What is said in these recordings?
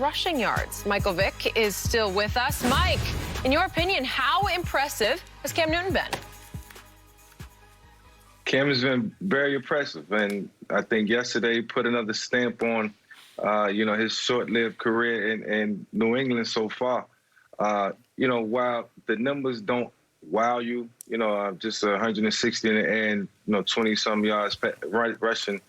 rushing yards. Michael Vick is still with us. Mike, in your opinion, how impressive has Cam Newton been? Cam has been very impressive, and I think yesterday put another stamp on, his short-lived career in New England so far. While the numbers don't wow you, just 160 in the air and 20-some yards rushing,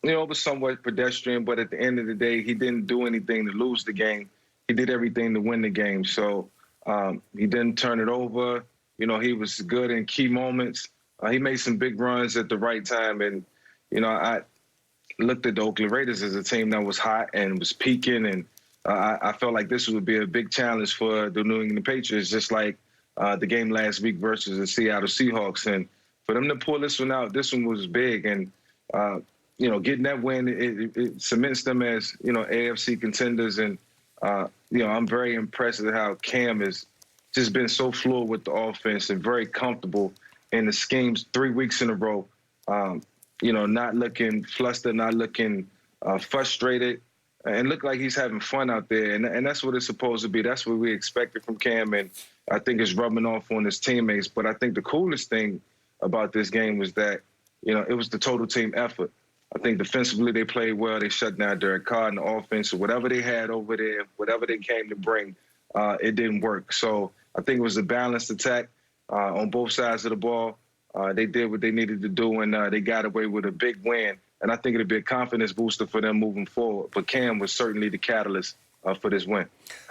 it was somewhat pedestrian. But at the end of the day, he didn't do anything to lose the game. He did everything to win the game. So he didn't turn it over. He was good in key moments. He made some big runs at the right time. And, I looked at the Oakland Raiders as a team that was hot and was peaking. And I felt like this would be a big challenge for the New England Patriots, just like the game last week versus the Seattle Seahawks. And for them to pull this one out, this one was big. And, getting that win, it cements them as, AFC contenders. And, I'm very impressed with how Cam has just been so fluid with the offense and very comfortable in the schemes 3 weeks in a row, not looking flustered, not looking frustrated, and look like he's having fun out there. And that's what it's supposed to be. That's what we expected from Cam, and I think it's rubbing off on his teammates. But I think the coolest thing about this game was that, it was the total team effort. I think defensively they played well. They shut down Derek Carr, and the offense, or whatever they had over there, whatever they came to bring, it didn't work. So I think it was a balanced attack on both sides of the ball. They did what they needed to do, and they got away with a big win. And I think it'll be a confidence booster for them moving forward. But Cam was certainly the catalyst for this win.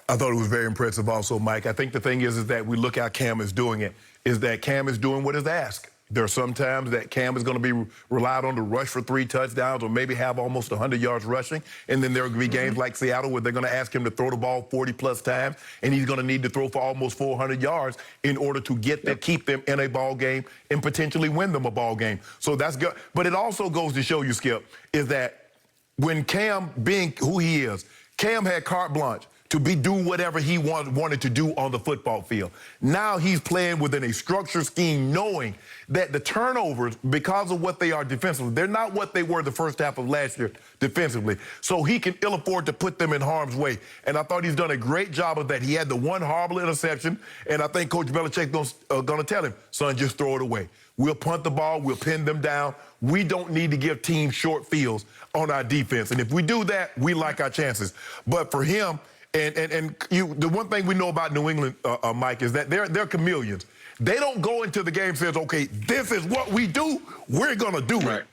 I thought it was very impressive also, Mike. I think the thing is that we look how Cam is doing it, is that Cam is doing what is asked. There are some times that Cam is going to be relied on to rush for 3 touchdowns or maybe have almost 100 yards rushing. And then there will be games like Seattle where they're going to ask him to throw the ball 40-plus times, and he's going to need to throw for almost 400 yards in order to get them, keep them in a ball game and potentially win them a ball game. So that's good. But it also goes to show you, Skip, is that when Cam, being who he is, Cam had carte blanche to do whatever he wanted to do on the football field. Now he's playing within a structured scheme, knowing that the turnovers, because of what they are defensively, they're not what they were the first half of last year defensively. So he can ill afford to put them in harm's way. And I thought he's done a great job of that. He had the one horrible interception, and I think Coach Belichick's going to tell him, son, just throw it away. We'll punt the ball. We'll pin them down. We don't need to give teams short fields on our defense. And if we do that, we like our chances. But for him, the one thing we know about New England, Mike, is that they're chameleons. They don't go into the game and says, okay, this is what we do. We're going to do it.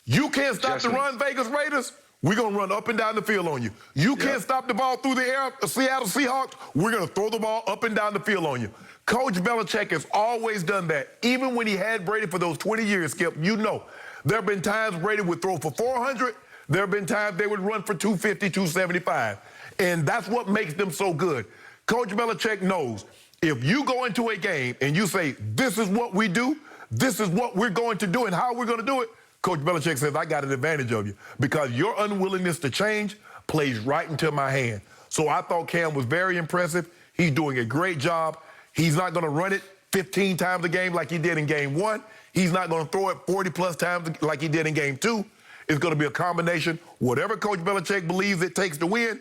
You can't stop the run, Vegas Raiders. We're going to run up and down the field on you. You can't stop the ball through the air, Seattle Seahawks. We're going to throw the ball up and down the field on you. Coach Belichick has always done that. Even when he had Brady for those 20 years, Skip, there have been times Brady would throw for 400. There have been times they would run for 250, 275. And that's what makes them so good. Coach Belichick knows if you go into a game and you say, this is what we do, this is what we're going to do and how we're going to do it, Coach Belichick says, I got an advantage of you because your unwillingness to change plays right into my hand. So I thought Cam was very impressive. He's doing a great job. He's not going to run it 15 times a game like he did in game 1. He's not going to throw it 40-plus times like he did in game 2. It's going to be a combination. Whatever Coach Belichick believes it takes to win,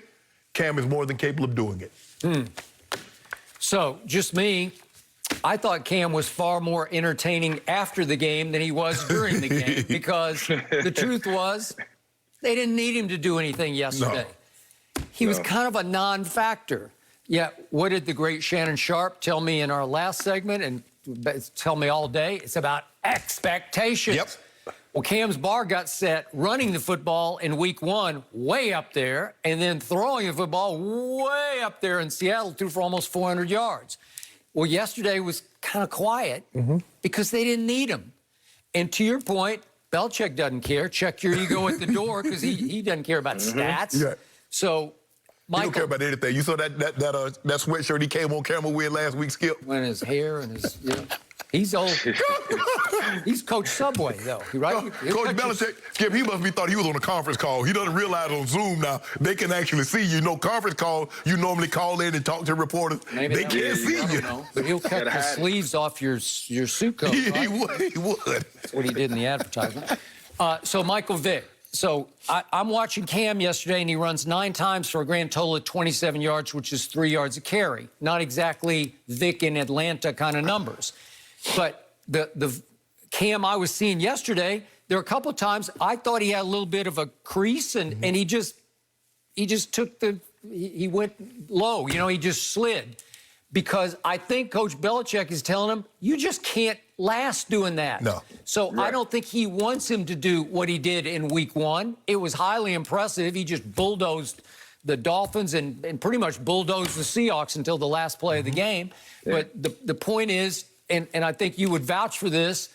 Cam is more than capable of doing it. So, just me, I thought Cam was far more entertaining after the game than he was during the game because the truth was they didn't need him to do anything yesterday. He was kind of a non-factor. Yet, what did the great Shannon Sharp tell me in our last segment and tell me all day? It's about expectations. Yep. Well, Cam's bar got set running the football in week 1 way up there and then throwing the football way up there in Seattle, threw for almost 400 yards. Well, yesterday was kind of quiet because they didn't need him. And to your point, Belichick doesn't care. Check your ego at the door because he doesn't care about stats. Yeah. So, Michael, he don't care about anything. You saw that sweatshirt he came on camera with last week, Skip? When his hair and his, he's old. He's Coach Subway, though, right? Coach Belichick, Skip, he must be thought he was on a conference call. He doesn't realize on Zoom now they can actually see you. Conference call, you normally call in and talk to reporters. Maybe they can't see you. But he'll cut the sleeves off your suit coat, right? He would. That's what he did in the advertisement. So, Michael Vick, So I'm watching Cam yesterday, and he runs 9 times for a grand total of 27 yards, which is 3 yards a carry. Not exactly Vick in Atlanta kind of numbers. But the Cam I was seeing yesterday, there were a couple of times I thought he had a little bit of a crease, and he just took he went low. You know, he just slid. Because I think Coach Belichick is telling him, you just can't last doing that. No. So Right. I don't think he wants him to do what he did in week 1. It was highly impressive. He just bulldozed the Dolphins and pretty much bulldozed the Seahawks until the last play of the game. Yeah. But the point is, and I think you would vouch for this,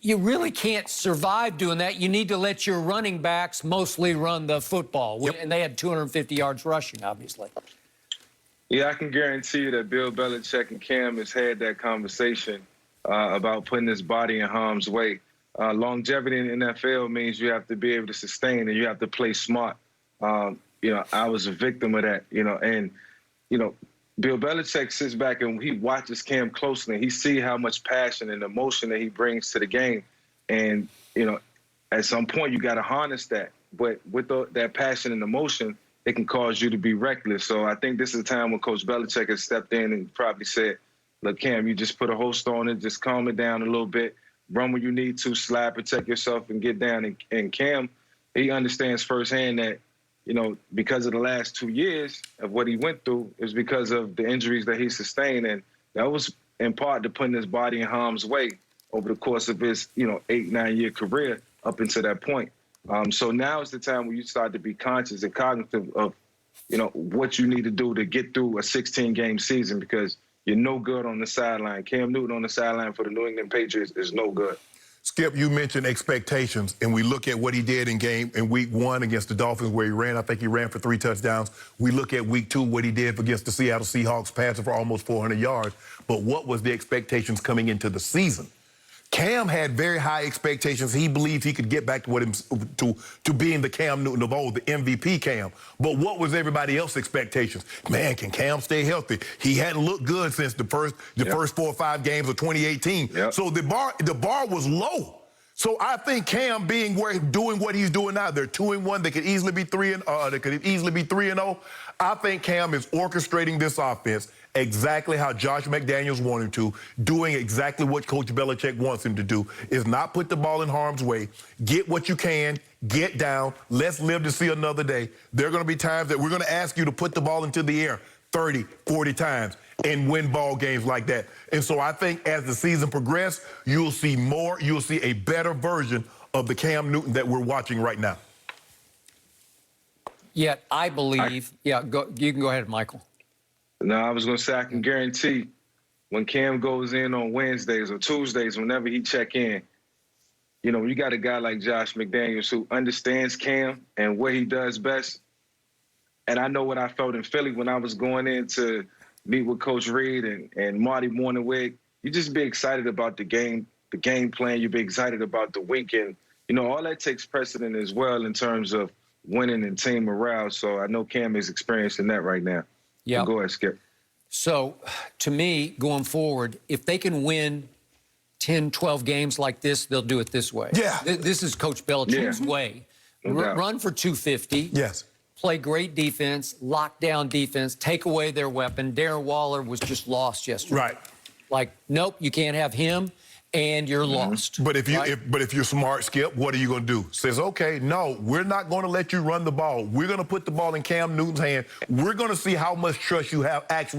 you really can't survive doing that. You need to let your running backs mostly run the football. Yep. And they had 250 yards rushing, obviously. Yeah, I can guarantee you that Bill Belichick and Cam has had that conversation about putting his body in harm's way. Longevity in the NFL means you have to be able to sustain and you have to play smart. You know, I was a victim of that, you know, and, you know, Bill Belichick sits back and he watches Cam closely and he sees how much passion and emotion that he brings to the game. And, you know, at some point you got to harness that. But with that passion and emotion, it can cause you to be reckless. So I think this is a time when Coach Belichick has stepped in and probably said, look, Cam, you just put a host on it, just calm it down a little bit, run when you need to, slide, protect yourself, and get down. And Cam, he understands firsthand that, you know, because of the last 2 years of what he went through, is because of the injuries that he sustained. And that was in part to putting his body in harm's way over the course of his, you know, 8-9 year career up until that point. So now is the time when you start to be conscious and cognitive of, you know, what you need to do to get through a 16-game season, because you're no good on the sideline. Cam Newton on the sideline for the New England Patriots is no good. Skip, you mentioned expectations, and we look at what he did in week 1 against the Dolphins, where he ran. I think he ran for 3 touchdowns. We look at week 2, what he did against the Seattle Seahawks, passing for almost 400 yards. But what was the expectations coming into the season? Cam had very high expectations. He believed he could get back to being the Cam Newton of old, the MVP Cam. But what was everybody else's expectations? Man, can Cam stay healthy? He hadn't looked good since the first 4 or 5 games of 2018. Yep. So the bar was low. So I think Cam doing what he's doing now, they're 2-1. They could easily be 3-0. I think Cam is orchestrating this offense exactly how Josh McDaniels wanted him to, doing exactly what Coach Belichick wants him to do, is not put the ball in harm's way, get what you can, get down, let's live to see another day. There are going to be times that we're going to ask you to put the ball into the air 30, 40 times and win ball games like that. And so I think as the season progresses, you'll see a better version of the Cam Newton that we're watching right now. Yet I believe, you can go ahead, Michael. No, I was going to say, I can guarantee when Cam goes in on Wednesdays or Tuesdays, whenever he check in, you know, you got a guy like Josh McDaniels who understands Cam and what he does best. And I know what I felt in Philly when I was going in to meet with Coach Reed and Marty Morningwig. You just be excited about the game plan. You be excited about the week. And, you know, all that takes precedent as well in terms of winning and team morale. So I know Cam is experiencing that right now. Yeah. Go ahead, Skip. So, to me, going forward, if they can win 10, 12 games like this, they'll do it this way. Yeah. This is Coach Belichick's way. No doubt. Run for 250. Yes. Play great defense, lock down defense, take away their weapon. Darren Waller was just lost yesterday. Right. Like, nope, you can't have him, and you're lost. But if you're smart, Skip, what are you going to do? Says, okay, no, we're not going to let you run the ball. We're going to put the ball in Cam Newton's hand. We're going to see how much trust you have actually